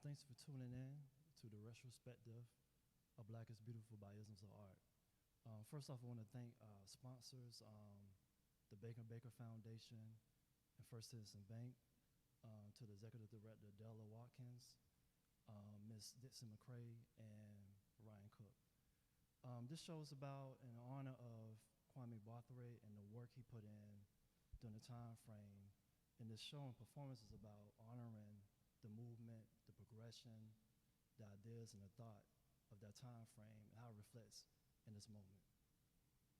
Thanks for tuning in to the Retrospective of Black is Beautiful by Izms of Art. First off, I want to thank sponsors, the Baker Foundation and First Citizen Bank, to the Executive Director, Della Watkins, Ms. Dixon McCrae, and Ryan Cook. This show is about in honor of Kwame Brathwaite and the work he put in during the time frame. And this show and performance is about honoring the movement, the progression, the ideas, and the thought of that time frame and how it reflects in this moment.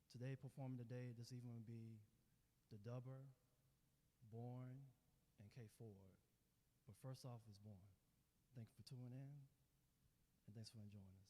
Today, performing today, this evening will be The Dubber, Born, and K.Ford. But first off is Born. Thank you for tuning in, and thanks for enjoying us.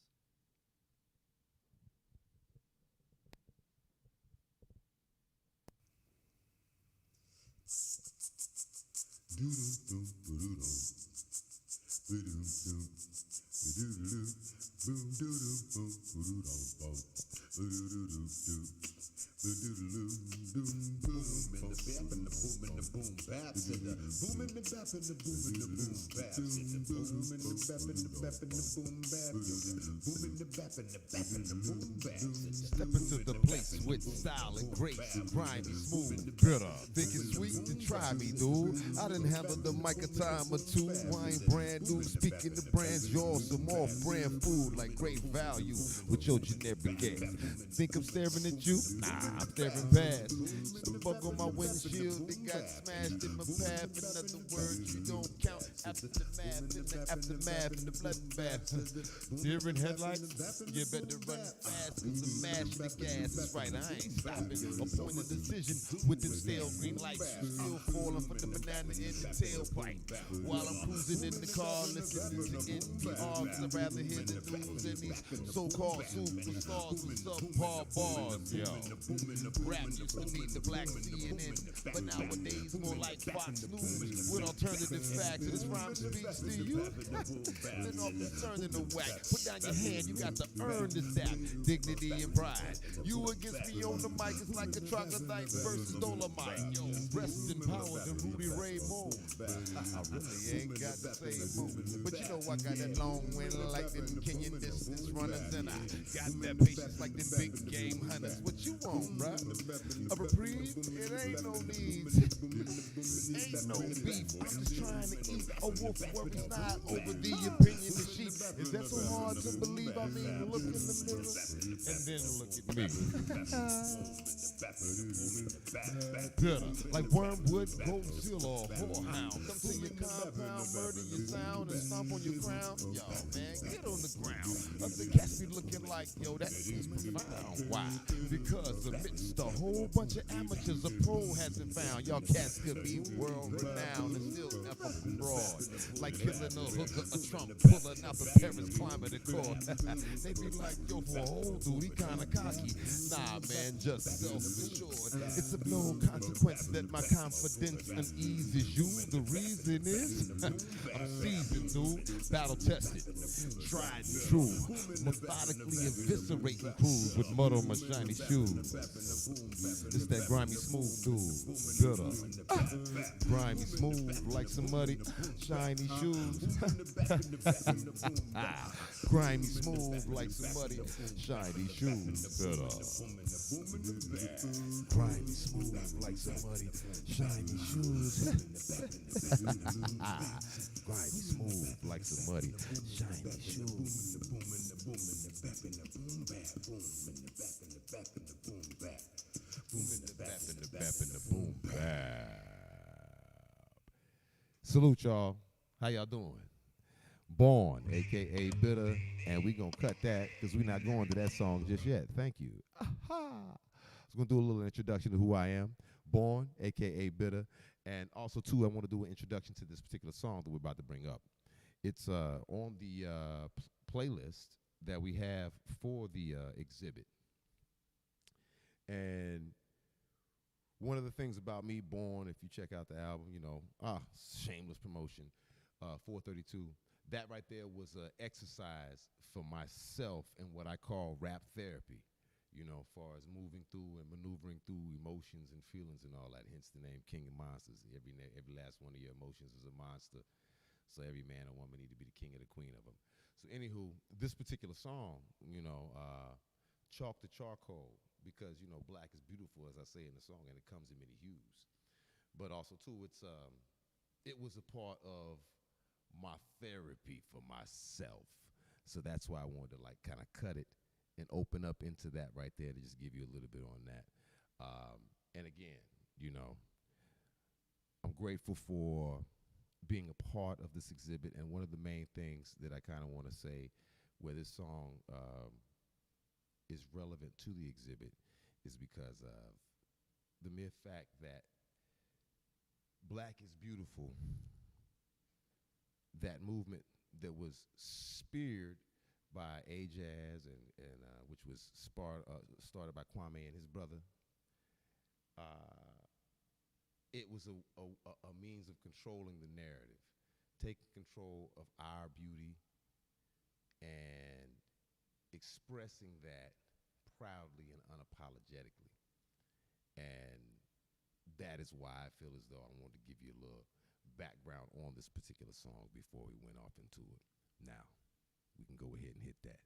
Step into the place with style and grace, grimy, smooth, bitter, thick and sweet. Then try me, dude. I done handled the mic a time or two. I ain't brand new. Speaking the brands, yours some more brand food like great value with your generic gas. Think I'm staring at you? Nah, I'm staring past. Some bug on my windshield, they got smashed in my path. In other words, you don't count after the math, in the aftermath, in the bloodbath. Deer in headlights, you better run fast, cause I'm mashing the gas. That's right, I ain't stopping. A point of decision with them stale green lights. You still falling for the banana in the tailpipe. While I'm cruising in the car, listening to NPR, cause I'd rather hear the news than these so-called superstars with subpar bars, yo. Rap used to be the black CNN, but nowadays more like Fox News with alternative facts. And this rhyme speaks to you. Then off the turning the whack. Put down your hand, you got to earn this app. Dignity and pride. You against me on the mic, it's like a troglodyte versus Dolomite. Yo, rest in power than Rudy Ray Moore. I really ain't got the same move. But you know I got that long wind like them Kenyan distance runners, and I got that patience like them big game hunters. What you want, bruh? A reprieve? It ain't no need. Ain't no beef. I'm just trying to eat. A wolf worries not over the opinion of sheep. Is that so hard to believe? I mean, look in the mirror and then look at me. Bitter, like wormwood, godzilla, or whorehound. Come to your compound, murder your sound, and stomp on your crown. Yo, man, get on the ground. Other cats be looking like, yo, that is profound. Why? Because amidst a whole bunch of amateurs, a pro hasn't found. Y'all cats could be world renowned and still never fraud. Like killing a hooker, a Trump pulling out the Paris Climate Accord. They be like, yo, for a whole dude, he kinda cocky. Nah, man, just self-assured. It's of no consequence that my confidence uneases you. The reason is, I'm seasoned, dude, battle-tested, tried and true, methodically eviscerating crews with mud on my shiny shoes. It's that grimy smooth dude, bitter, grimy smooth like some muddy, shiny shoes. Grimy smooth like some muddy, shiny shoes, bitter. Grimy smooth like some muddy, shiny shoes. Grimy smooth like some muddy, shiny shoes. Boom bap. Salute y'all. How y'all doing? Born, aka Bitter, and we gonna cut that because we're not going to that song just yet. Thank you. Aha. I was gonna do a little introduction to who I am. Born, aka Bitter, and also too, I want to do an introduction to this particular song that we're about to bring up. It's on the playlist that we have for the exhibit. And one of the things about me, Born, if you check out the album, you know, shameless promotion, 432, that right there was an exercise for myself in what I call rap therapy, you know, as far as moving through and maneuvering through emotions and feelings and all that, hence the name King of Monsters. Every last one of your emotions is a monster. So every man or woman need to be the king or the queen of them. So anywho, this particular song, chalk to charcoal, because black is beautiful, as I say in the song, and it comes in many hues. But also too, it was a part of my therapy for myself. So that's why I wanted to like kind of cut it and open up into that right there to just give you a little bit on that. And again, I'm grateful for being a part of this exhibit. And one of the main things that I kind of want to say where this song is relevant to the exhibit is because of the mere fact that black is beautiful, that movement that was speared by Ajaz and which was started by Kwame and his brother. It was a means of controlling the narrative, taking control of our beauty and expressing that proudly and unapologetically. And that is why I feel as though I wanted to give you a little background on this particular song before we went off into it. Now, we can go ahead and hit that.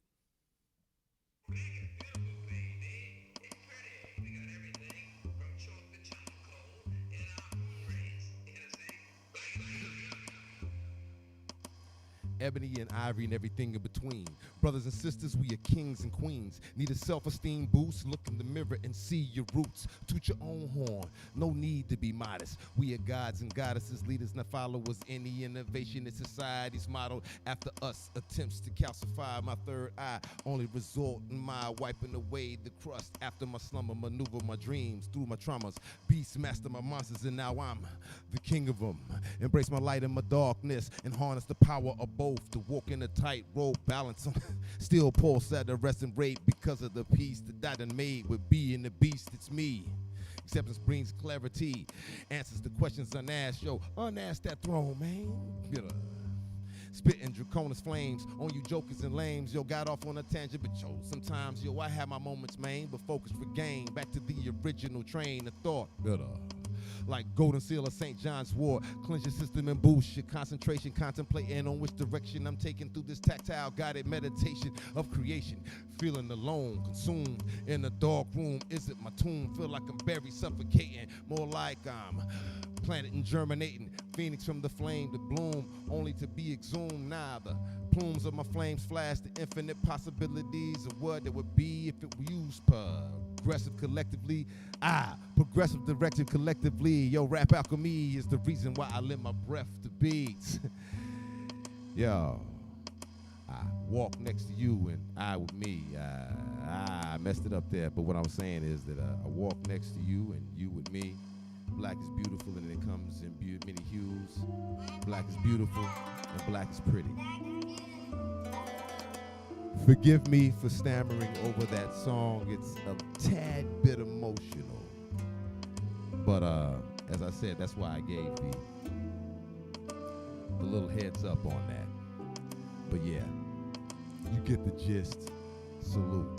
Ebony and ivory and everything in between. Brothers and sisters, we are kings and queens. Need a self-esteem boost? Look in the mirror and see your roots. Toot your own horn. No need to be modest. We are gods and goddesses, leaders, not followers. Any innovation in society's modeled after us. Attempts to calcify my third eye only result in my wiping away the crust after my slumber. Maneuver my dreams through my traumas. Beast master my monsters, and now I'm the king of them. Embrace my light and my darkness and harness the power of both. To walk in a tightrope balance, still pulse at a resting rate because of the peace that I done made with being the beast. It's me. Acceptance brings clarity, answers the questions unasked. Yo, unask that throne, man. Spitting draconis flames on you jokers and lames. Yo, got off on a tangent, but yo, sometimes, I have my moments, man. But focus regained back to the original train of thought. Like Golden Seal of St. John's Wort, cleanse your system and boost your concentration, contemplating on which direction I'm taking through this tactile guided meditation of creation. Feeling alone, consumed in a dark room. Is it my tomb? Feel like I'm buried, suffocating. More like I'm planted and germinating. Phoenix from the flame to bloom, only to be exhumed. Nah, the plumes of my flames flash the infinite possibilities of what it would be if it were used progressive collectively. Progressive directive collectively. Yo, rap alchemy is the reason why I lend my breath to beats. Yo, I walk next to you and I with me. I messed it up there, but what I'm saying is that I walk next to you and you with me. Black is beautiful and it comes in many hues. Black is beautiful and black is pretty. Forgive me for stammering over that song. It's a tad bit emotional. But as I said, that's why I gave the little heads up on that. But yeah, you get the gist. Salute.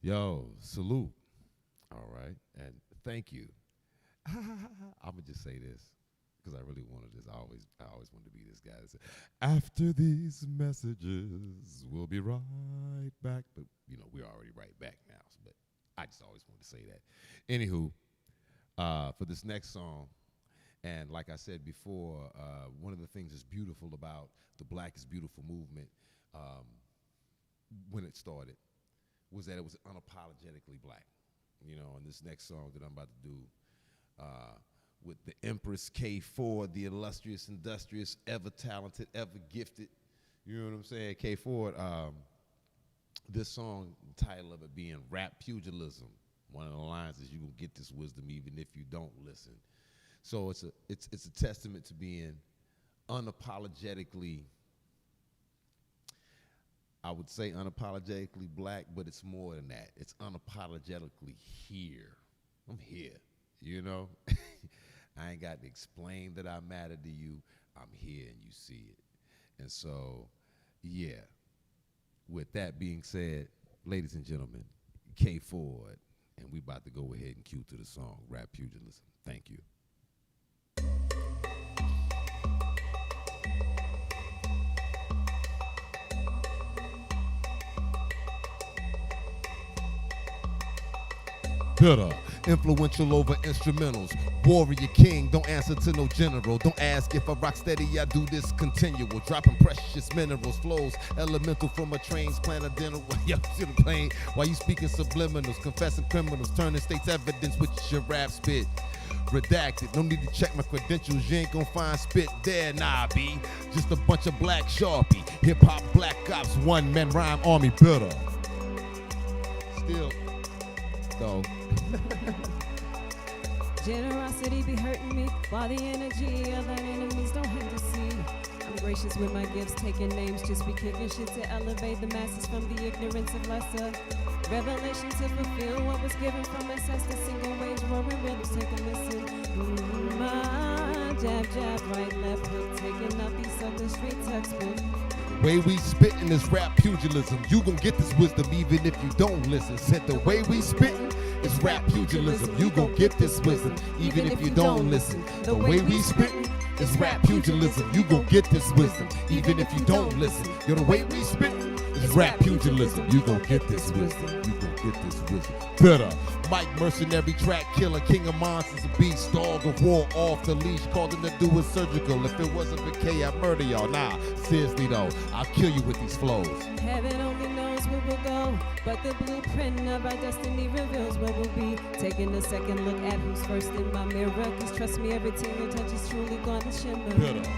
Yo, salute. All right, and thank you. I'm gonna just say this because I really wanted this. I always wanted to be this guy. After these messages, we'll be right back. But you know, we're already right back now. But I just always wanted to say that. Anywho, for this next song, and like I said before, one of the things that's beautiful about the Black is Beautiful movement when it started was that it was unapologetically black. You know, and this next song that I'm about to do with the Empress K.Ford, the illustrious, industrious, ever talented, ever gifted, you know what I'm saying, K.Ford, this song, the title of it being Rap Pugilism. One of the lines is, you gonna get this wisdom even if you don't listen. So it's a testament to being unapologetically, I would say unapologetically black, but it's more than that. It's unapologetically here. I'm here, you know? I ain't got to explain that I matter to you. I'm here and you see it. And so, yeah, with that being said, ladies and gentlemen, K.Ford, and we about to go ahead and cue to the song, Rap Pugilism. Thank you. Bitter, influential over instrumentals. Warrior king, don't answer to no general. Don't ask if I rock steady, I do this continual. Dropping precious minerals, flows, elemental from a train's planet dinner. Yo, to the plane. While you speaking subliminals, confessing criminals, turning state's evidence with your rap spit. Redacted, no need to check my credentials. You ain't gonna find spit there, nah, B. Just a bunch of black Sharpie. Hip hop, black ops, one man rhyme army. Bitter. Still, though. Generosity be hurting me, while the energy of thine enemies don't hinder see. I'm gracious with my gifts, taking names, just be kicking shit to elevate the masses from the ignorance of lesser. Revelation to fulfill what was given from ancestors, single wage roaring rhythms, take a listen. Jab, jab, right, left hook, taking up these other street textbooks. Way we spittin' is rap pugilism. You gon' get this wisdom even if you don't listen. Said the way we spittin' is rap pugilism. You gon' get this wisdom even if you don't listen. The way we spittin' is rap pugilism. You gon' get this wisdom even if you don't listen. Yo, the way we spittin' is rap pugilism. You gon' get this wisdom. You gon' get this wisdom. Better. Mike mercenary, track killer, king of monsters, a beast, dog of war, off the leash, called him to do it surgical. If it wasn't for K, I'd murder y'all. Nah, seriously though, I'll kill you with these flows. Heaven only knows where we'll go, but the blueprint of our destiny reveals where we'll be. Taking a second look at who's first in my mirror, cause trust me, everything you touch is truly gonna shimmer. Better.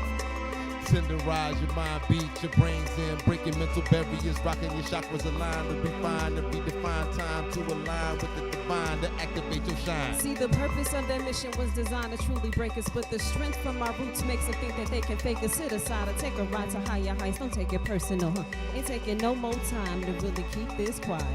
Tenderize your mind, beat your brains in, breaking mental barriers, rocking your chakras aligned to refine and redefine time to align with the divine to activate your shine. See, the purpose of that mission was designed to truly break us, but the strength from our roots makes them think that they can fake us. Sit aside or take a ride to higher heights. Don't take it personal, huh? Ain't taking no more time to really keep this quiet.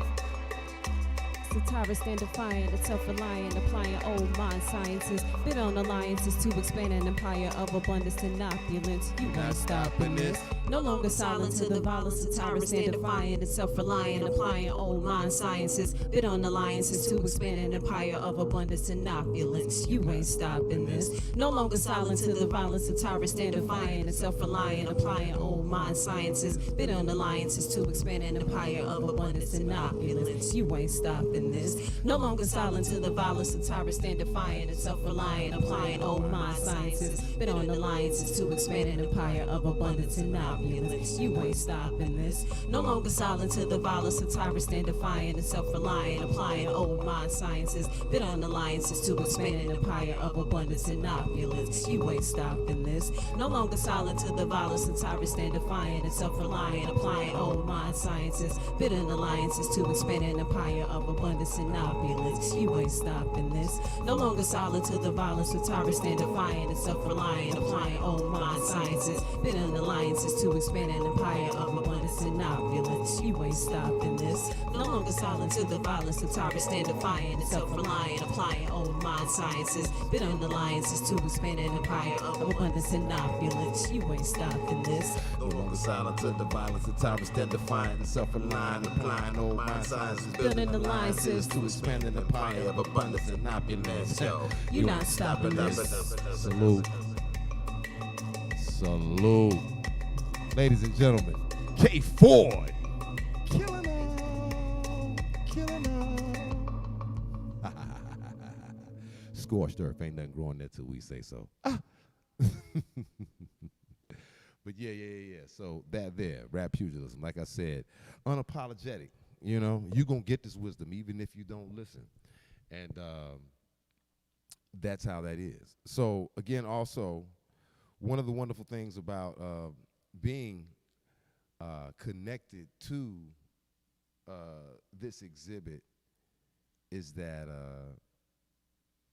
Satire stand defiant, it's self-reliant, applying old mind sciences. Bid on alliances to expand an empire of abundance and opulence. You Not stopping this. no longer silent to the violence. Satire stand defiant, it's self-reliant, applying old mind sciences. Bid on alliances to expand an empire of abundance and opulence. You ain't stopping this. No longer silent to the violence. Satire stand defiant, it's self-reliant, applying old mind sciences. Bid on alliances to expand an empire of abundance and opulence. You ain't stopping this. No longer silent to the violence. Satire stand defiant and self-reliant, applying old mind sciences. Bid on alliances to expand an empire of abundance and opulence. You ain't stopping this. No longer silent to the violence. Satire stand defiant and self-reliant, applying old mind sciences. Bid on alliances to expand an empire of abundance and opulence. You ain't stopping this. No longer silent to the violence. Satire stand defiant and self-reliant, applying old mind sciences. Bid on alliances to expand an empire of abundance abundance and opulence. You ain't stopping this. No longer silent to the violence with tyrants stand defiant and self-reliant, applying old mind sciences, building alliances to expand an empire of abundance and opulence. You ain't stopping this. No longer silent to the violence with tyrants stand defiant and self-reliant, applying old mind sciences, building alliances to expand an empire of abundance and opulence. You ain't stopping this. No longer silent to the violence of tyrants stand defiant and self-reliant, applying old mind sciences, building alliances to expand an empire of abundance and opulence. Yo, you're not stopping this. Salute. Salute. Ladies and gentlemen, K.Ford. Killing them. Killing them. Scorched earth. Ain't nothing growing there till we say so. But yeah. So that there, rap pugilism, like I said, unapologetic. You know, you gonna get this wisdom even if you don't listen, and that's how that is. So again, also, one of the wonderful things about being connected to this exhibit is that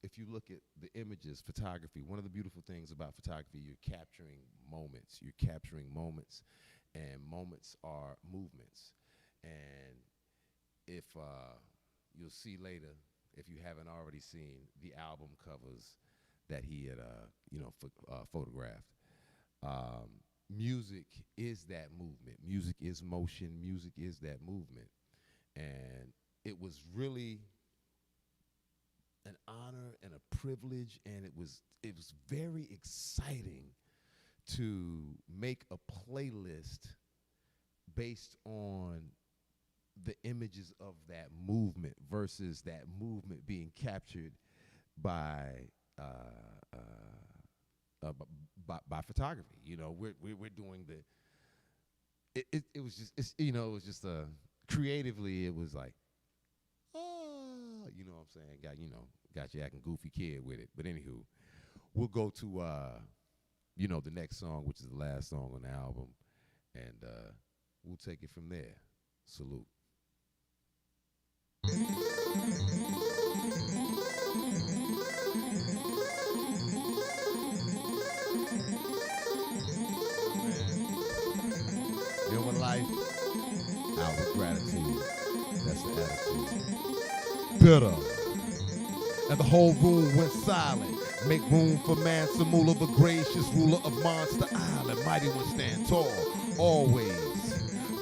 if you look at the images, photography, one of the beautiful things about photography, you're capturing moments. You're capturing moments, and moments are movements. And if you'll see later, if you haven't already seen the album covers that he had, photographed, music is that movement. Music is motion. Music is that movement. And it was really an honor and a privilege, and it was very exciting to make a playlist based on the images of that movement versus that movement being captured by photography. You know, we're doing the. It was just creatively it was like, you know what I'm saying? Got you acting goofy kid with it. But anywho, we'll go to the next song, which is the last song on the album, and we'll take it from there. Salute. Live with life, out with gratitude. That's the attitude. Bitter. And the whole room went silent. Make room for man, Samula, the gracious ruler of Monster Island. Mighty one stand tall, always.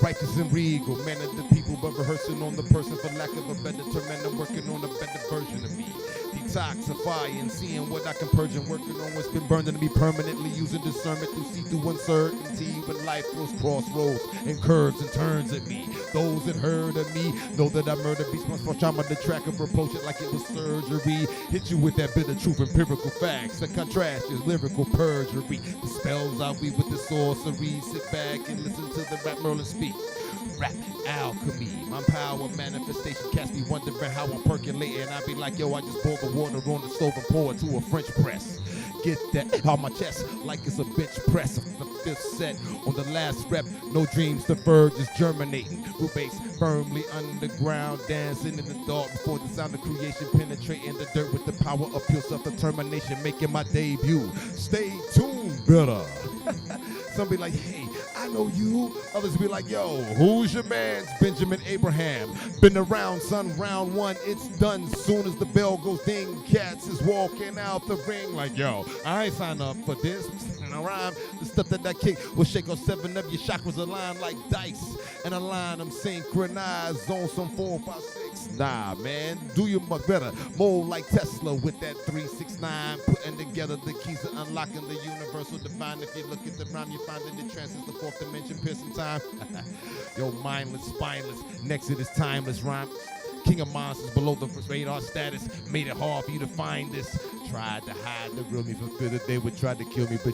Righteous and regal, man of the people, but rehearsing on the person for lack of a better term, and I'm working on a better version of me. Detoxifying, seeing what I can purge and working on what's been burned into me permanently, using discernment to see through uncertainty when life throws crossroads and curves and turns at me. Those that heard of me know that I murder beats my first time on the track of approach it like it was surgery. Hit you with that bit of truth, empirical facts that contrast is lyrical perjury. The spells I weave with the sorcery. Sit back and listen to the rap Merlin speak. Rap alchemy, my power manifestation cast me wondering how I'm percolating. I be like, yo, I just pour the water on the stove and pour it to a French press. Get that out my chest like it's a bench press. The fifth set on the last rep, no dreams deferred, just germinating. Root base firmly underground, dancing in the dark before the sound of creation penetrating the dirt with the power of pure self-determination, making my debut. Stay tuned, better. Some be like, hey, I know you. Others be like, yo, who's your man's Benjamin Abraham? Been around, son, round one, it's done. Soon as the bell goes ding, cats is walking out the ring like, yo, I ain't signed up for this. Rhyme, the stuff that I kick will shake on 7 of your chakras aligned like dice. And align them synchronized on some 4, 5, 6. Nah, man, do you much better. Mold like Tesla with that 369. Putting together the keys to unlocking the universal divine. If you look at the rhyme, you find that it transcends the 4th dimension, piercing time. Yo, mindless, spineless, next to this timeless rhyme. King of monsters below the radar status. Made it hard for you to find this. Tried to hide the real me for fear that they would try to kill me, but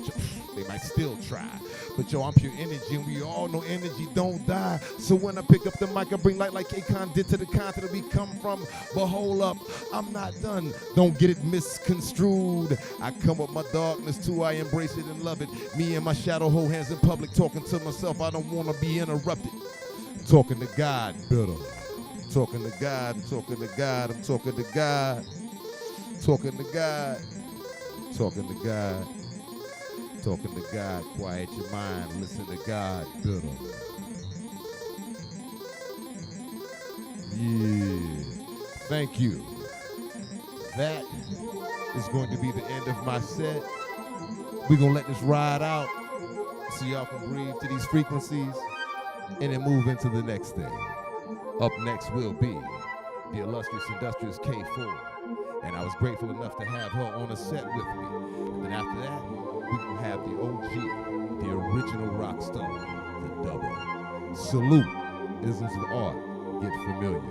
they might still try. But yo, I'm pure energy, and we all know energy don't die. So when I pick up the mic, I bring light like Akon did to the continent we come from. But hold up, I'm not done. Don't get it misconstrued. I come with my darkness too, I embrace it and love it. Me and my shadow hold hands in public, talking to myself. I don't want to be interrupted. Talking to God, better. Talking to God, I'm talking to God, I'm talking to God. Talking to God, talking to God, talking to God. Quiet your mind, listen to God. Bitter. Yeah, thank you. That is going to be the end of my set. We're going to let this ride out so y'all can breathe to these frequencies and then move into the next thing. Up next will be the illustrious, industrious K.Ford. And I was grateful enough to have her on a set with me. And then after that, we will have the OG, the original rock star, the double. Salute, Izms of Art, get familiar.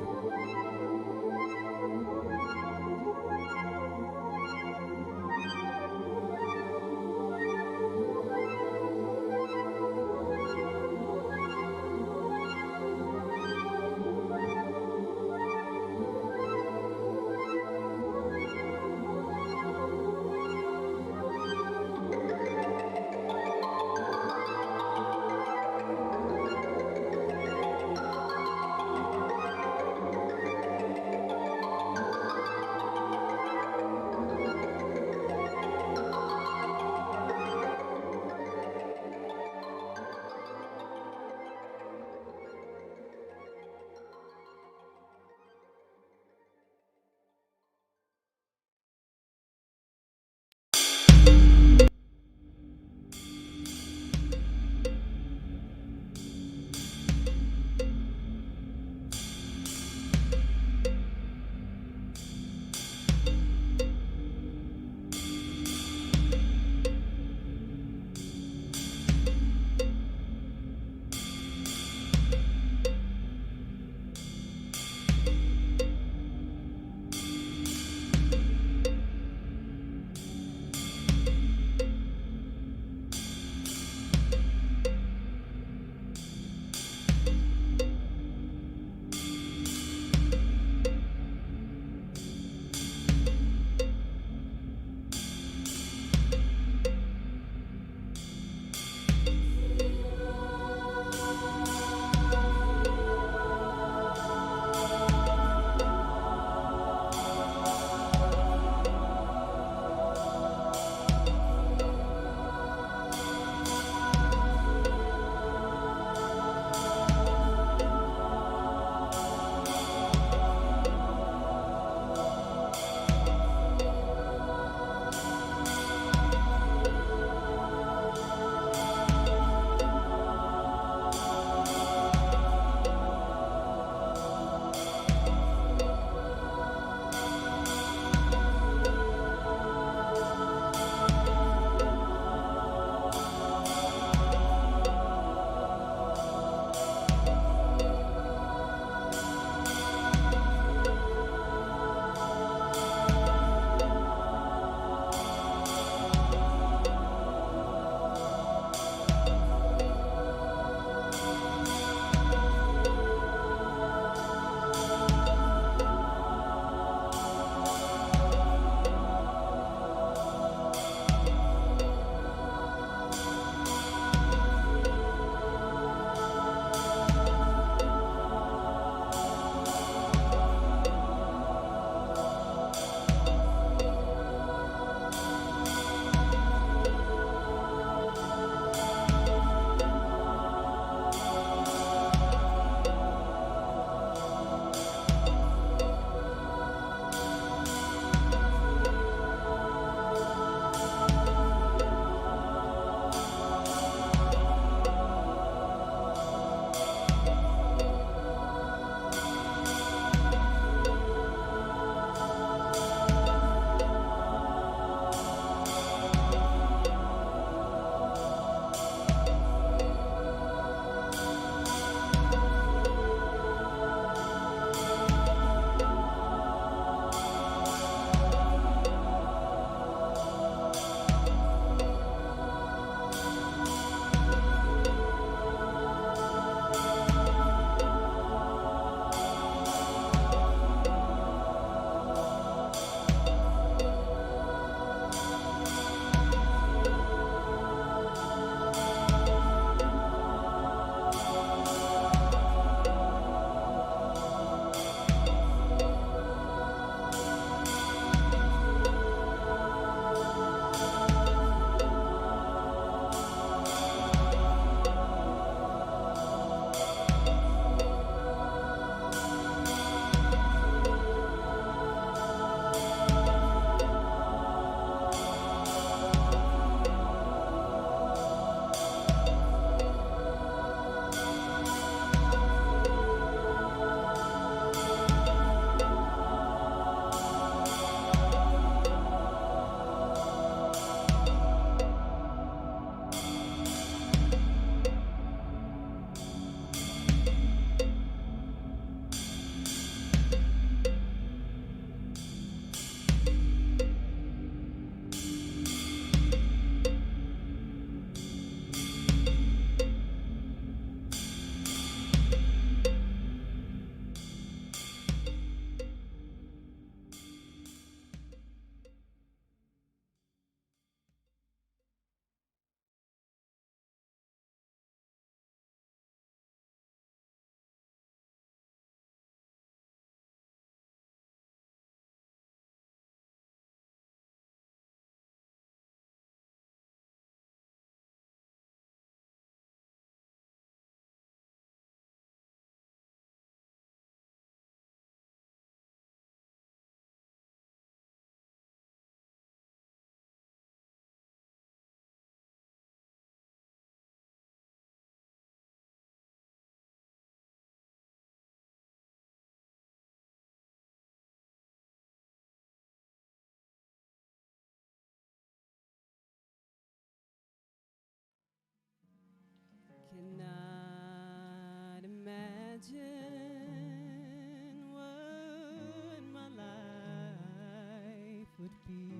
what my life would be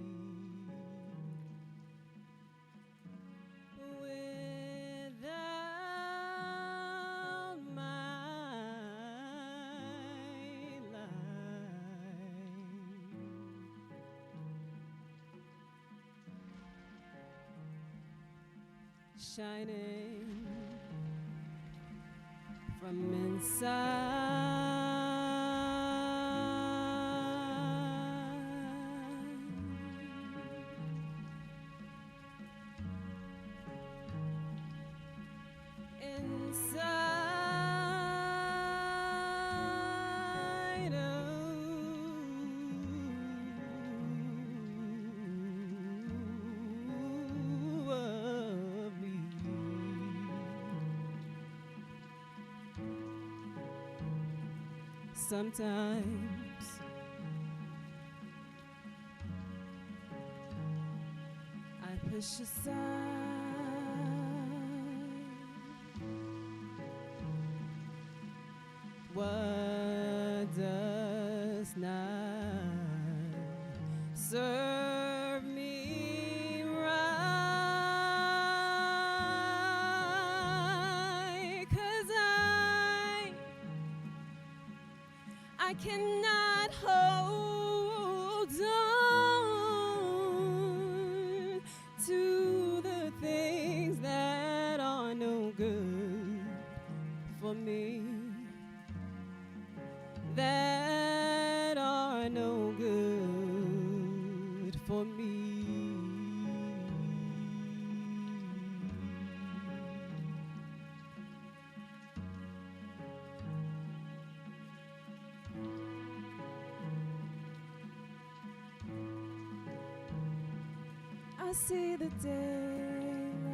without my life shining from inside of me. Sometimes I push aside what does not serve me right, 'cause I cannot hold on to the things that are no good for me, that are no good for me. I see the daylight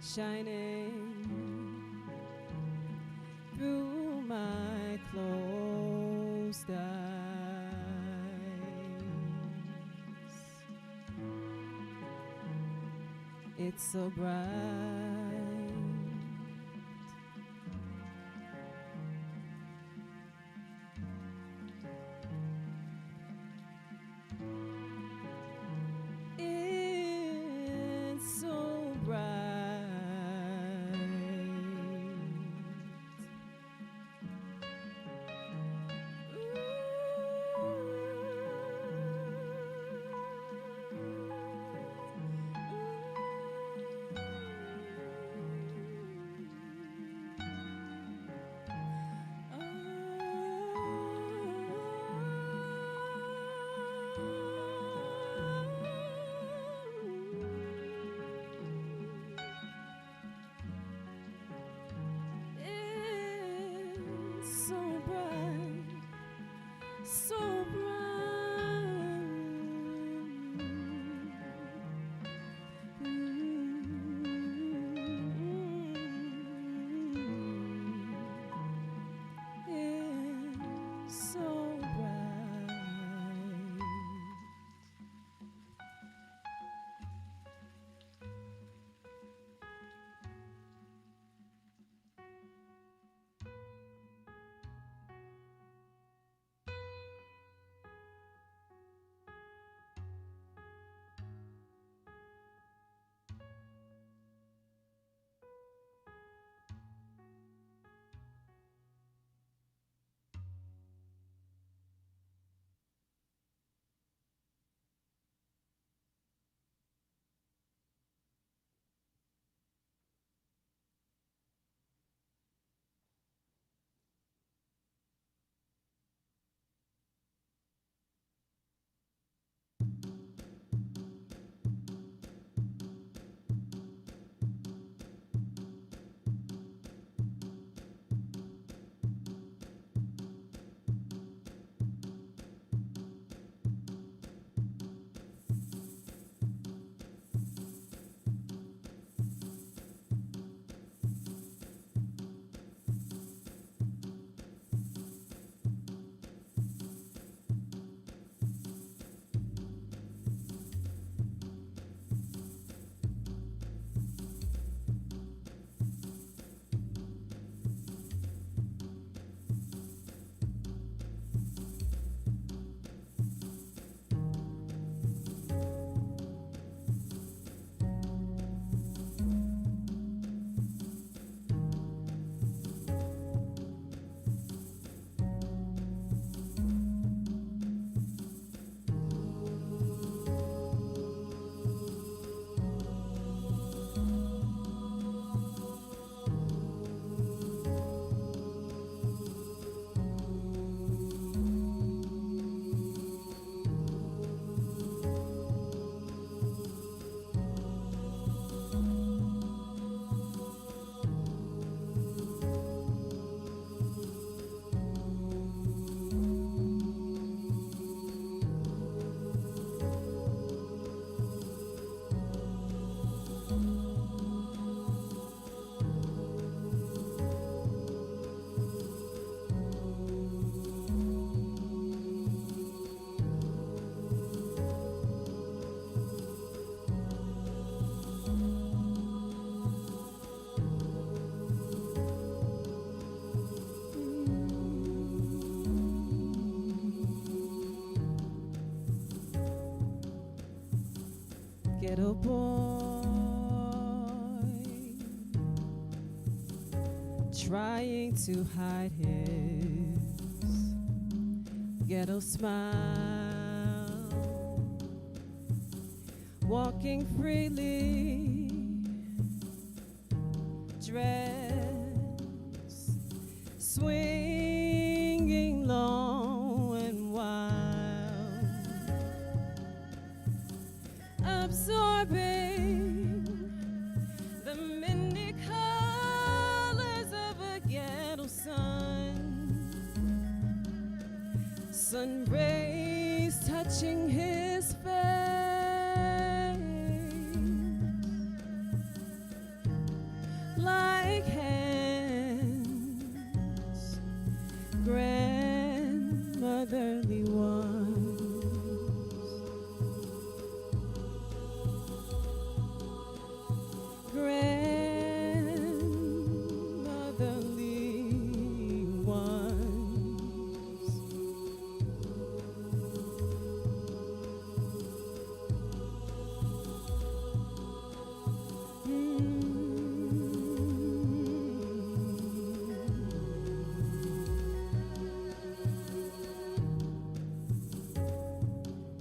shining through my closed eyes. It's so bright. It's so bright. ghetto boy trying to hide his ghetto smile, walking freely, dress swinging low and wild, absorbing the many colors of a ghetto sun rays touching his face like hands, grandmotherly ones. Grandmotherly ones.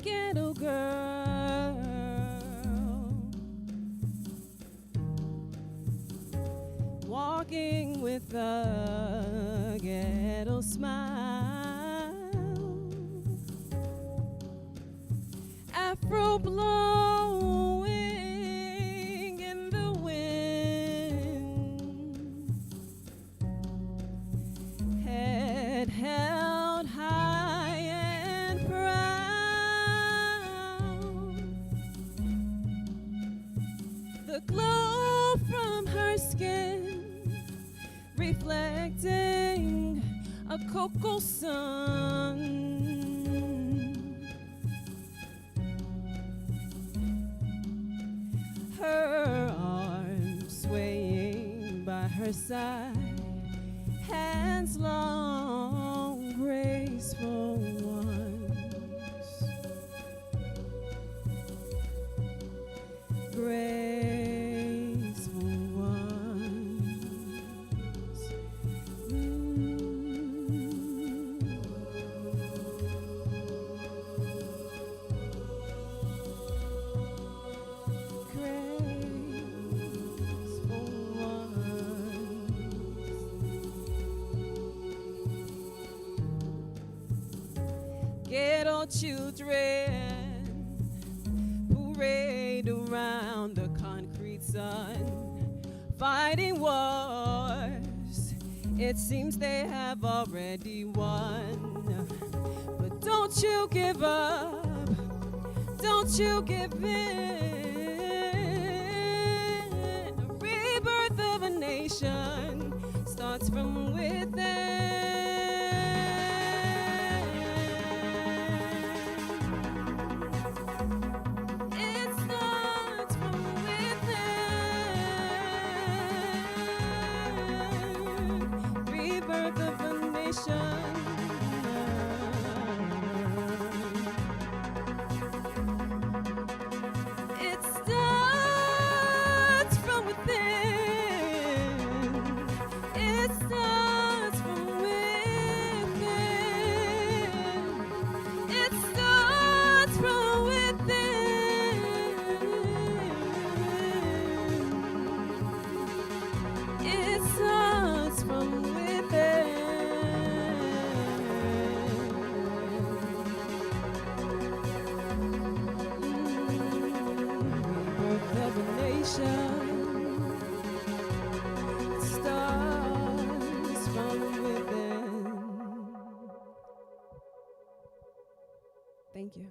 Ghetto girl, walking with a ghetto smile, afro blowing in the wind, head held high and proud, the glow from her skin reflecting a cocoa sun. Her arms swaying by her side, hands long, graceful ones, graceful ones. Graceful ones. Ghetto children parade around the concrete sun, fighting wars. It seems they have already won. But don't you give up, don't you give in. The rebirth of a nation starts from within. It starts from within. Rebirth of a nation. It starts from within. It starts from within. It starts from within. It starts from within. Rebirth of a nation starts from within. Thank you.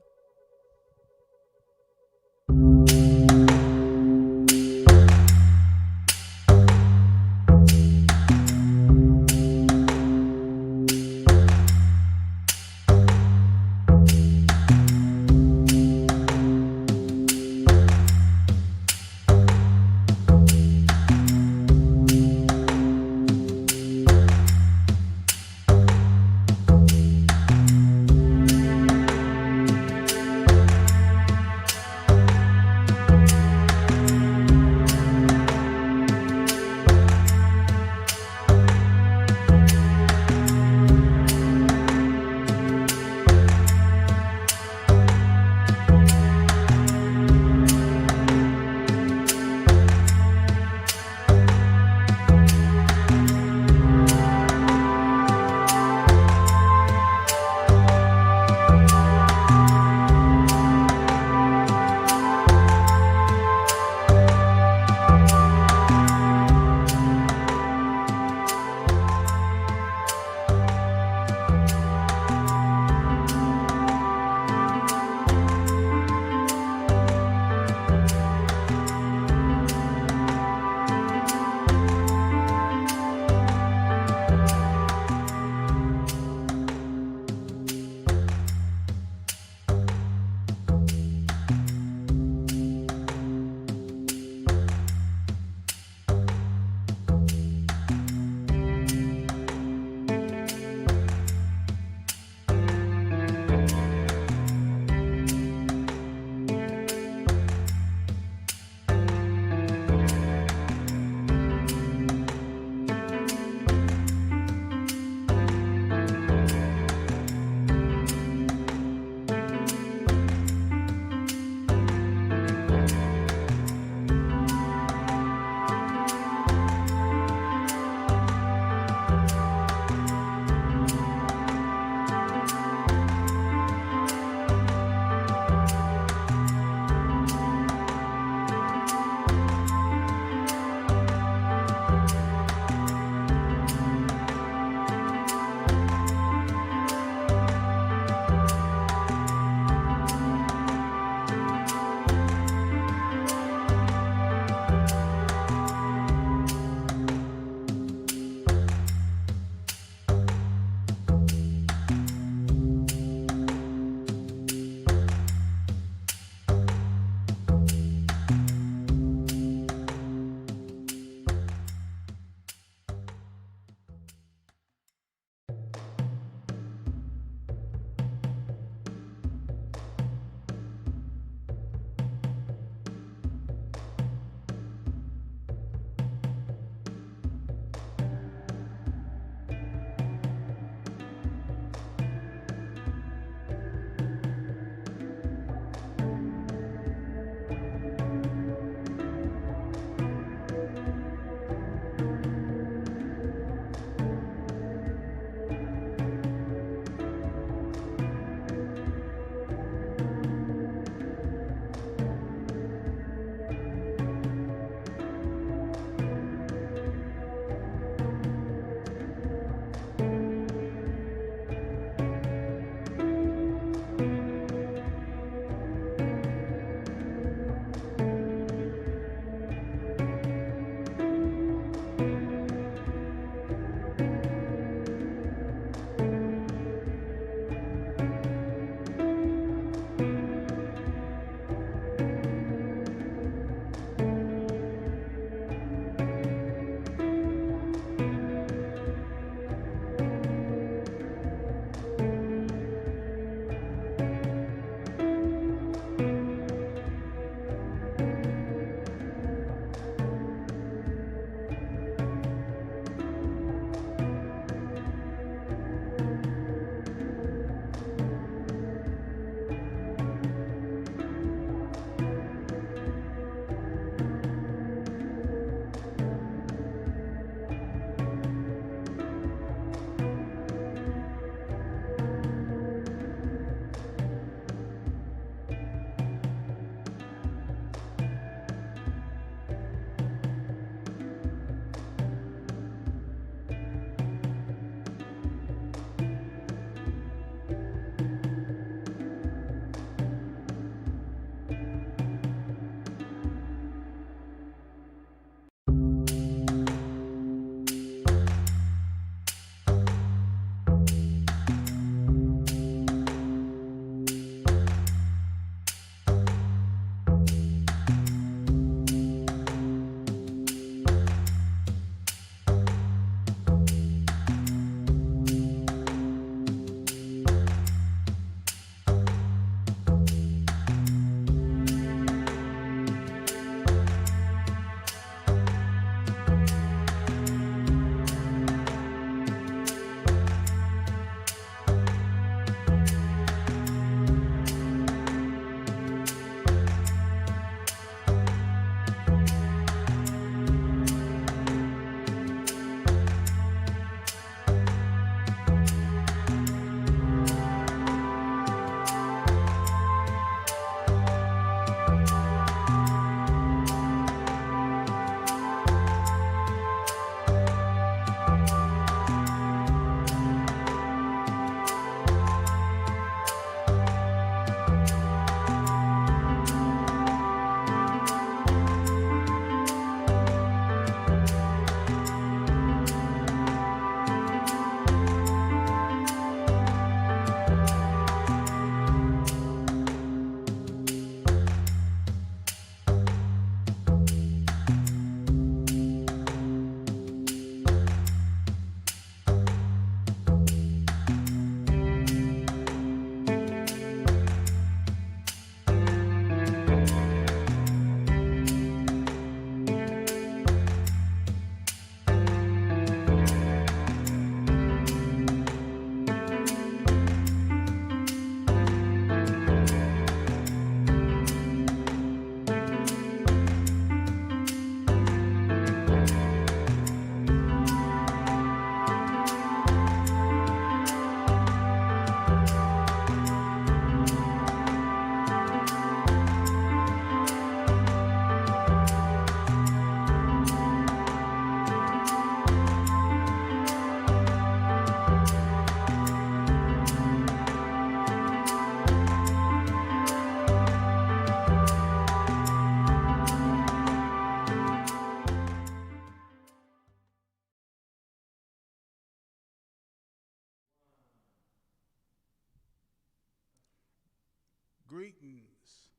Greetings.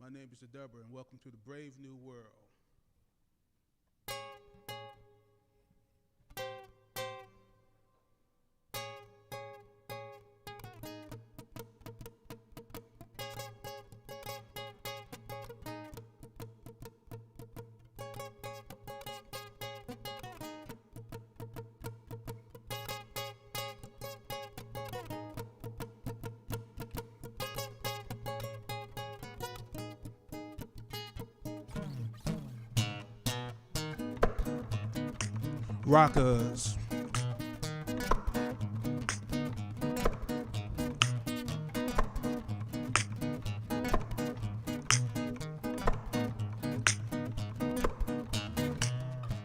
My name is Deborah, and welcome to the brave new world. Rockers.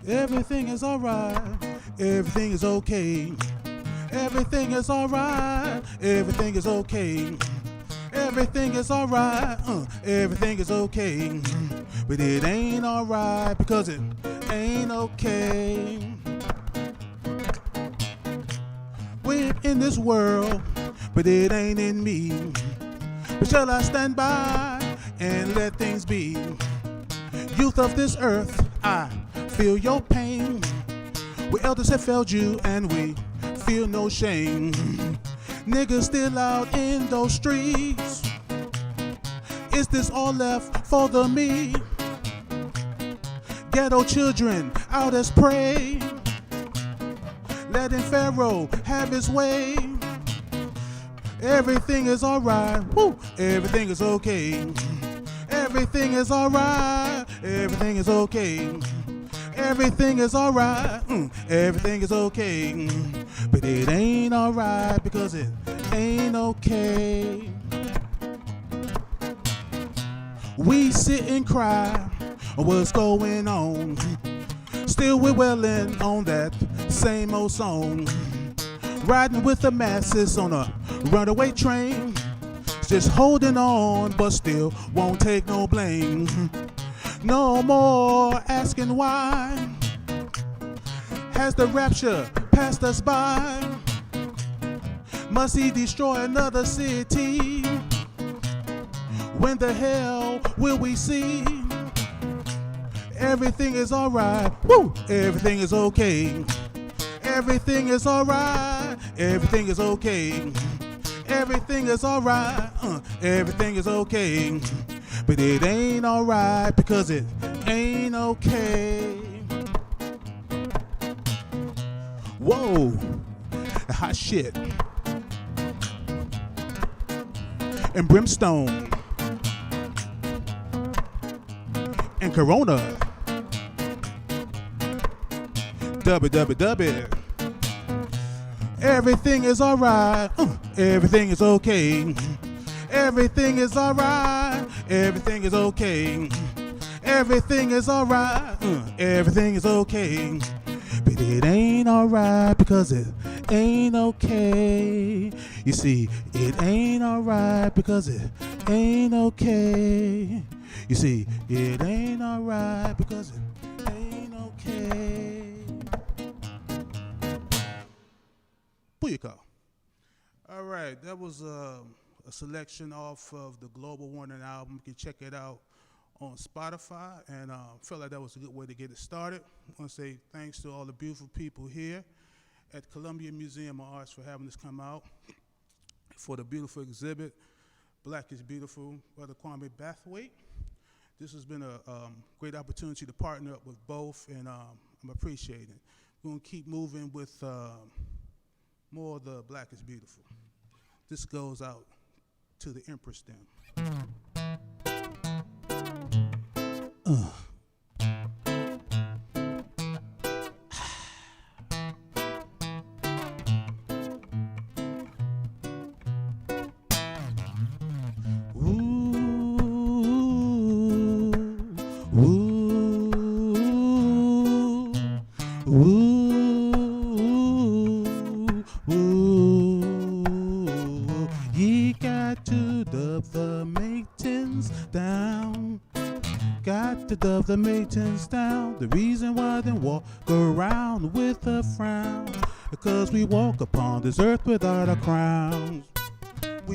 Everything is alright, everything is okay. Everything is alright, everything is okay. Everything is alright, everything is okay. But it ain't alright because it ain't okay. We're in this world, but it ain't in me. But shall I stand by and let things be? Youth of this earth, I feel your pain. We elders have failed you and we feel no shame. Niggas still out in those streets. Is this all left for the me? Ghetto children out as prey, letting Pharaoh have his way. Everything is alright, woo, everything is okay. Everything is alright, everything is okay. Everything is alright, everything is okay. But it ain't alright because it ain't okay. We sit and cry, what's going on? Still we're wailing on that same old song. Riding with the masses on a runaway train. Just holding on, but still won't take no blame. No more asking why. Has the rapture passed us by? Must he destroy another city? When the hell will we see? Everything is alright, woo, everything is okay. Everything is alright, everything is okay. Everything is alright, everything is okay. But it ain't alright because it ain't okay. Whoa, hot shit. And brimstone. And Corona. Dubby. Everything is alright, everything is okay. Everything is alright, everything is okay. Everything is alright, everything is okay. But it ain't alright because it ain't okay. You see, it ain't alright because it ain't okay. You see, it ain't alright because it ain't okay. Booyaka. All right, that was a selection off of the Global Warning album. You can check it out on Spotify, and felt like that was a good way to get it started. I want to say thanks to all the beautiful people here at Columbia Museum of Arts for having us come out for the beautiful exhibit, Black is Beautiful, Brother Kwame Brathwaite. This has been a great opportunity to partner up with both, and I'm appreciating. We're going to keep moving with more of the Black is Beautiful. This goes out to the Empress them. Ye got to dub the maintenance down. Got to dub the maintenance down. The reason why they walk around with a frown, because we walk upon this earth without a crown. We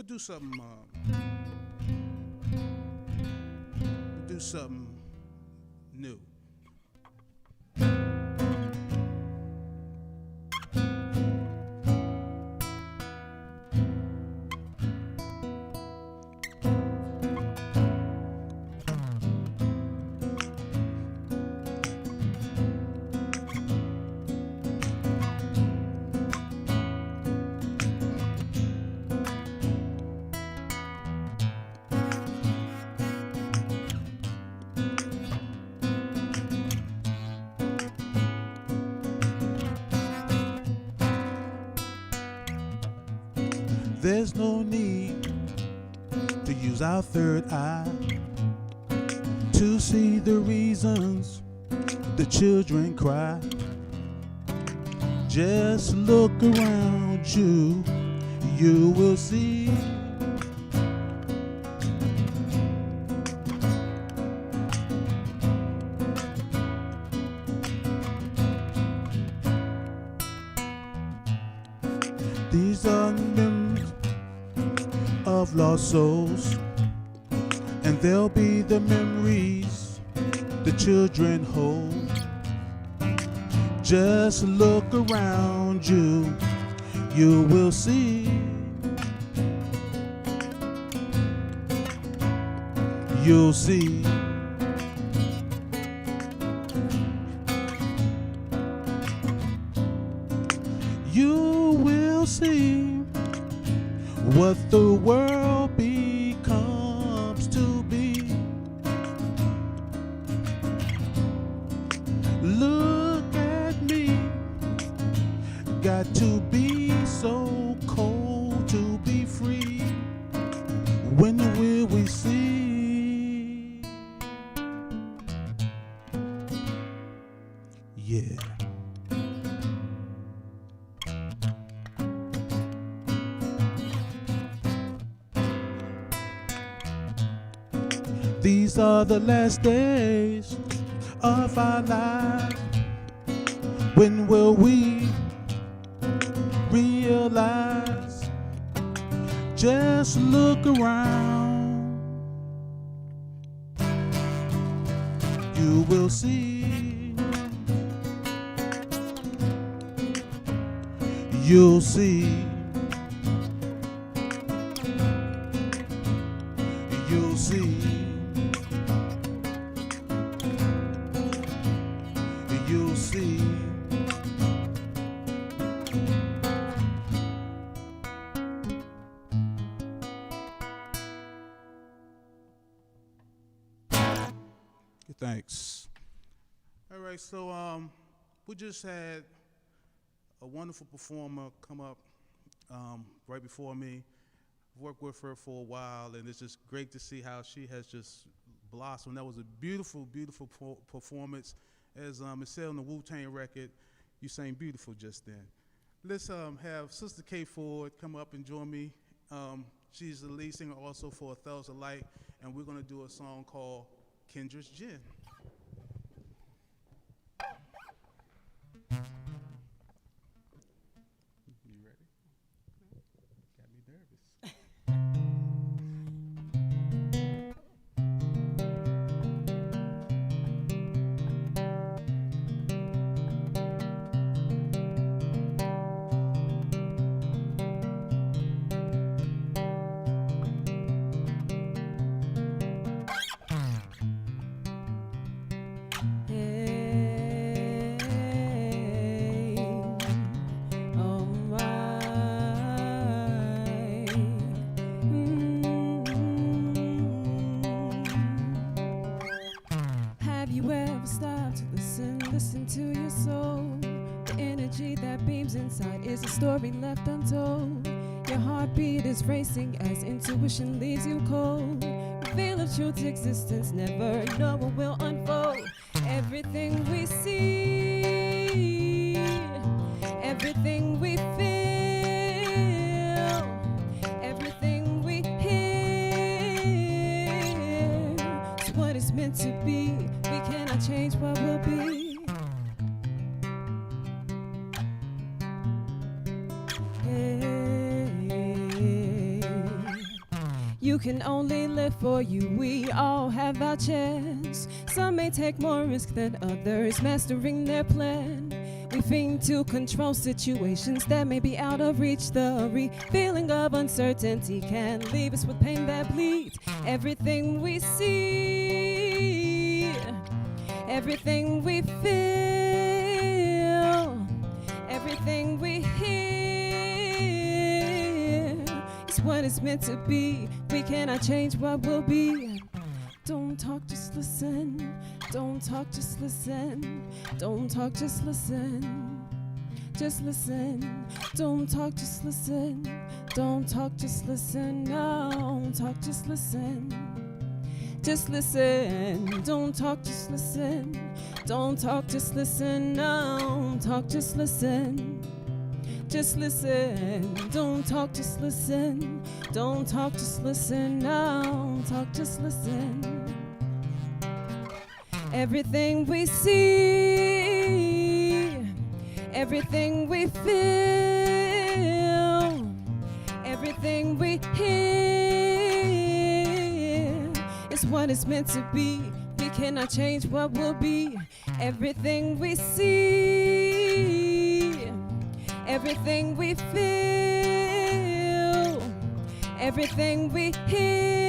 But do something new. There's no need to use our third eye to see the reasons the children cry. Just look around you, you will see. These are memories of lost souls, and they'll be the memories the children hold. Just look around you, you will see. You'll see. You will see what the world becomes to be. Look at me, got to be so cold to be free. When will we see? Yeah. These are the last days of our lives. When will we realize? Just look around, you will see. You'll see. You'll see. You'll see. Thanks. All right, so we just had a wonderful performer come up right before me. Worked with her for a while, and it's just great to see how she has just blossomed. That was a beautiful, beautiful performance. As it said on the Wu-Tang record, you sang beautiful just then. Let's have Sister K.Ford come up and join me. She's the lead singer also for Thugs of Light, and we're gonna do a song called Kendra's Gin. You ready? Got me nervous. Listen to your soul. The energy that beams inside is a story left untold. Your heartbeat is racing as intuition leaves you cold. Reveal of truth's existence, never know what will unfold. Everything we see, everything we feel, everything we hear, it's what it's meant to be. We cannot change what will be. Hey. You can only live for you. We all have our chance. Some may take more risk than others, mastering their plan. We fiend to control situations that may be out of reach. The feeling of uncertainty can leave us with pain that bleeds. Everything we see, everything we feel, everything we hear is what it's meant to be. We cannot change what will be. Don't talk, just listen. Don't talk, just listen. Don't talk, just listen. Just listen. Don't talk, just listen. Don't talk, just listen. Don't talk, just listen. Just listen. Don't talk, just listen. Don't talk, just listen. Don't talk, just listen. Just listen. Don't talk, just listen. Don't talk, just listen. Don't talk, just listen. Everything we see, everything we feel, everything we hear is what it's meant to be. We cannot change what will be. Everything we see, everything we feel, everything we hear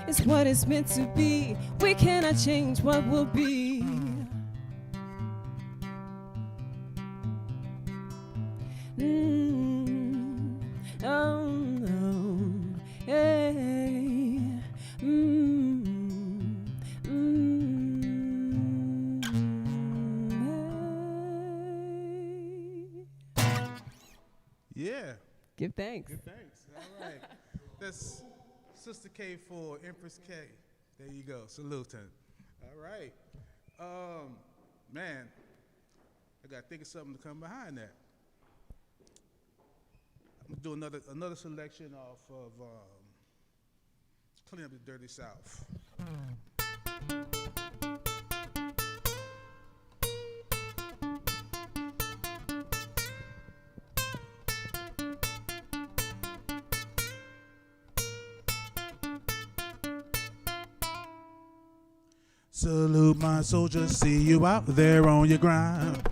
is what it's meant to be. We cannot change what will be. Oh, no. Hey. Yeah. Give thanks. Good, thanks. All right. That's Sister K.Ford, Empress K. There you go. Saluting. All right. Man, I got to think of something to come behind that. I'm going to do another selection off of Clean Up the Dirty South. Salute my soldiers, see you out there on your grind.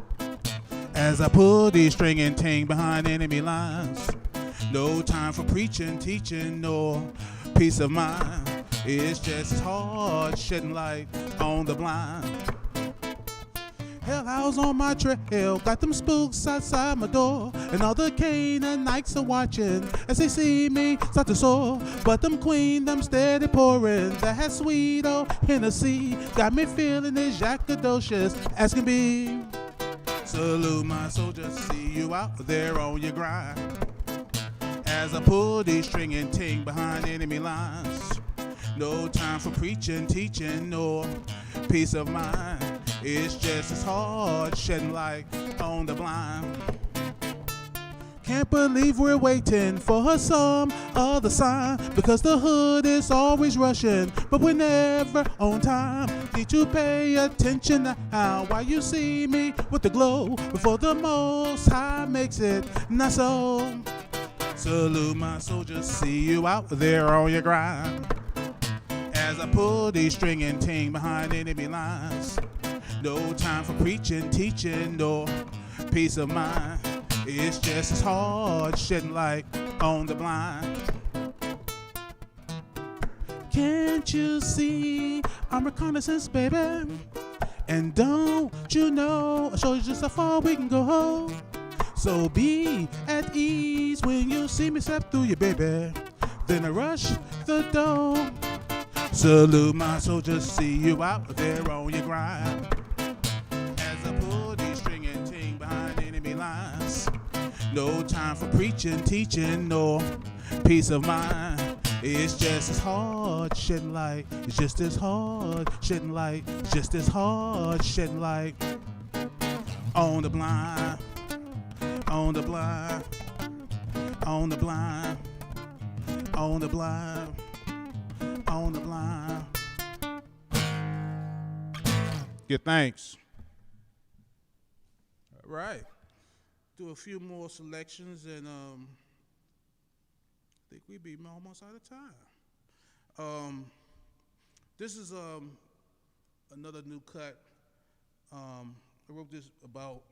As I pull these string and ting behind enemy lines. No time for preaching, teaching, nor peace of mind. It's just hard shedding light on the blind. Hell, I was on my trail, got them spooks outside my door, and all the Canaanites are watching as they see me start to soar. But them queen, them steady pouring that sweet old Hennessy got me feeling as jacadocious as can be. Salute my soldiers, see you out there on your grind. As I pull these string and ting behind enemy lines. No time for preaching, teaching, nor peace of mind. It's just as hard shedding light on the blind. Can't believe we're waiting for some other sign, because the hood is always rushing, but we're never on time. Need to pay attention now while you see me with the glow, before the Most High makes it not so. Salute my soldiers, see you out there on your grind. As I pull these string and ting behind enemy lines. No time for preaching, teaching, nor peace of mind. It's just as hard shedding light on the blind. Can't you see I'm reconnaissance, baby? And don't you know I show you just how far we can go. So be at ease when you see me step through you, baby. Then I rush the door. Salute my soldiers, see you out there on your grind. As I pull these string and ting behind enemy lines. No time for preaching, teaching, nor peace of mind. It's just as hard shedding light. It's just as hard shedding light. It's just as hard shedding light on the blind. On the blind, on the blind, on the blind, on the blind. Good, thanks. All right. Do a few more selections, and think we be almost out of time. This is another new cut. I wrote this about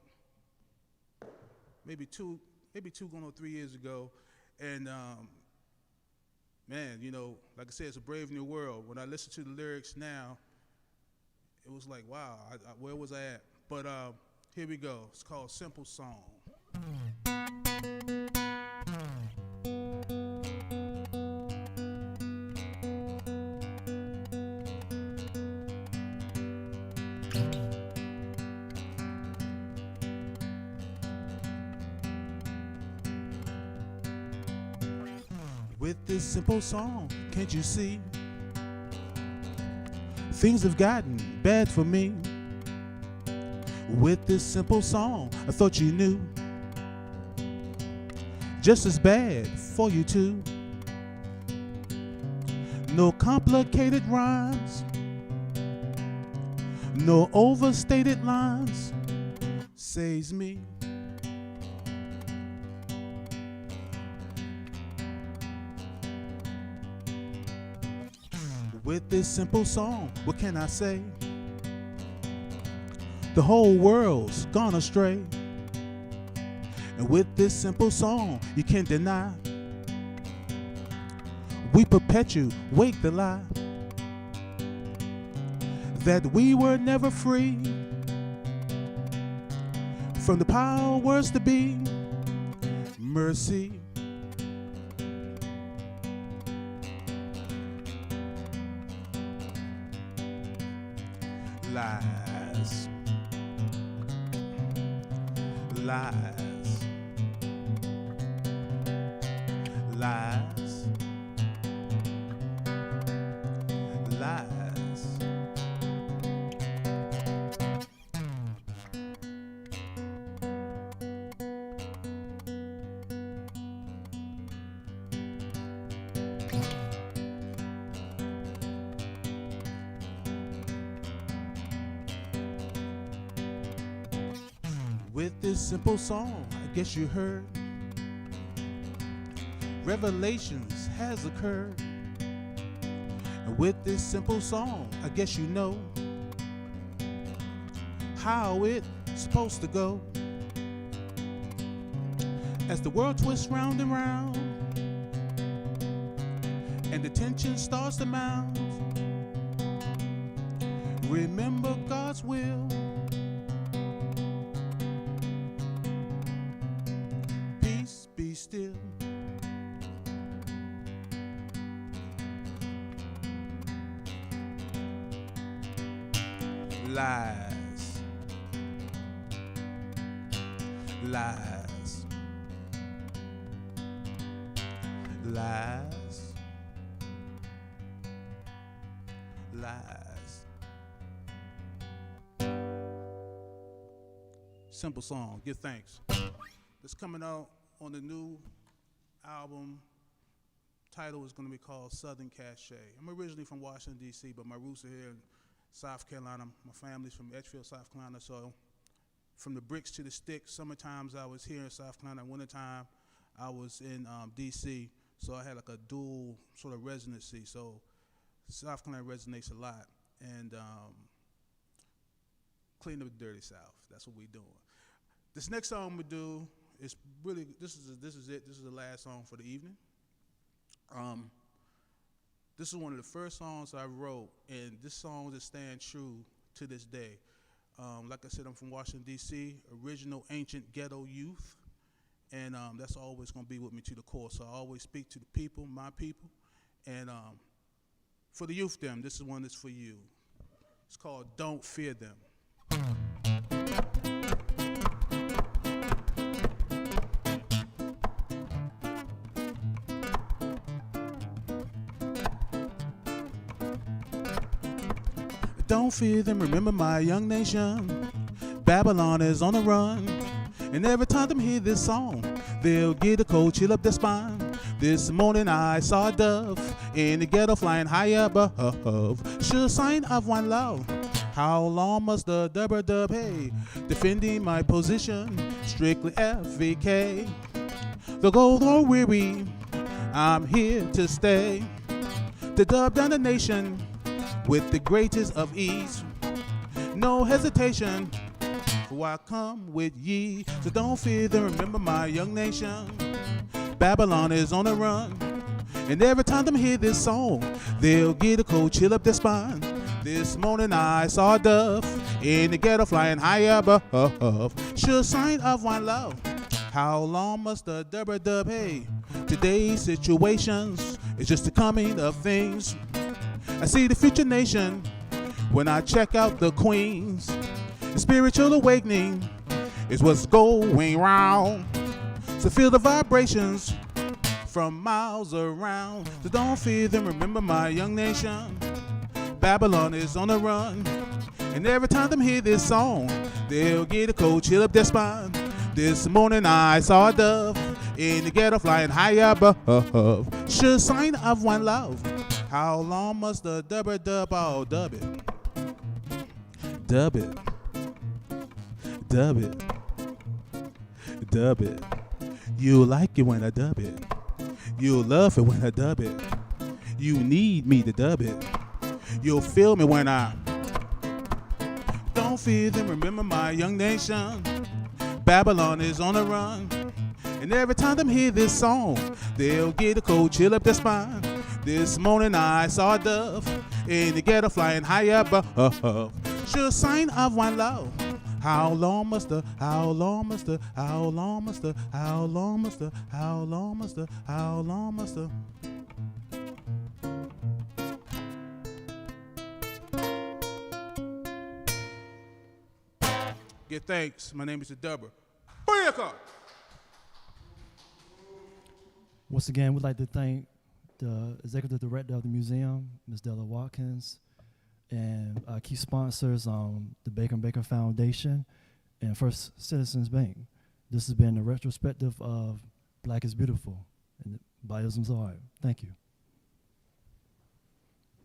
maybe two going on 3 years ago, and man, you know, like I said, it's a brave new world. When I listen to the lyrics now, it was like, wow, where was I at? But here we go. It's called Simple Song. With this simple song, can't you see? Things have gotten bad for me. With this simple song, I thought you knew. Just as bad for you too. No complicated rhymes, no overstated lines. Saves me. With this simple song, what can I say? The whole world's gone astray. And with this simple song, you can't deny. We perpetuate the lie that we were never free from the powers to be. Mercy. Lies. Lies. Lies. Lies. With this simple song, I guess you heard, revelations has occurred. And with this simple song, I guess you know how it's supposed to go. As the world twists round and round, and the tension starts to mount, remember God's will. Peace be still. Lies. Lies. Lies. Lies. Simple song. Give thanks. It's coming out on the new album. Title is going to be called Southern Cachet. I'm originally from Washington, D.C., but my roots are here in South Carolina. My family's from Edgefield, South Carolina, so from the bricks to the sticks. Summertimes I was here in South Carolina. Wintertime I was in D.C., so I had like a dual sort of residency. So South Carolina resonates a lot, and clean up the dirty South. That's what we're doing. This next song we do is really, this is it. This is the last song for the evening. This is one of the first songs I wrote, and this song is staying true to this day. Like I said, I'm from Washington, D.C., original ancient ghetto youth, and that's always going to be with me to the core. So I always speak to the people, my people, and for the youth them, this is one that's for you. It's called Don't Fear Them. Don't fear them, remember my young nation. Babylon is on the run. And every time them hear this song, they'll get a cold chill up their spine. This morning I saw a dove in the ghetto flying high above. Sure sign of one love. How long must the dub hey? Defending my position, strictly FVK. The gold or weary, I'm here to stay. To dub down the nation with the greatest of ease. No hesitation, for I come with ye. So don't fear them, remember my young nation. Babylon is on the run. And every time them hear this song, they'll get a cold chill up their spine. This morning I saw a dove in the ghetto flying high above. Sure sign of one love. How long must the dubber dub? Hey, today's situations is just the coming of things. I see the future nation when I check out the queens. The spiritual awakening is what's going round. So feel the vibrations from miles around. So don't fear them, remember my young nation. Babylon is on the run. And every time them hear this song, they'll get a cold chill up their spine. This morning I saw a dove in the ghetto flying high above. Sure sign of one love. How long must the dubber dub? Oh, dub it. Dub it. Dub it. Dub it. You like it when I dub it. You'll love it when I dub it. You need me to dub it. You'll feel me when I don't fear them, remember my young nation. Babylon is on the run. And every time them hear this song, they'll get a cold chill up their spine. This morning I saw a dove in the ghetto flying high above. Sure sign of one love. How long must the, how long must the, how long must the, how long must the, how long must the, how long must the. Get thanks. My name is the Dubber. Booyaka! Once again, we'd like to thank the executive director of the museum, Ms. Della Watkins, and key sponsors, the Baker & Baker Foundation and First Citizens Bank. This has been a retrospective of Black is Beautiful by Izms of Art. Thank you.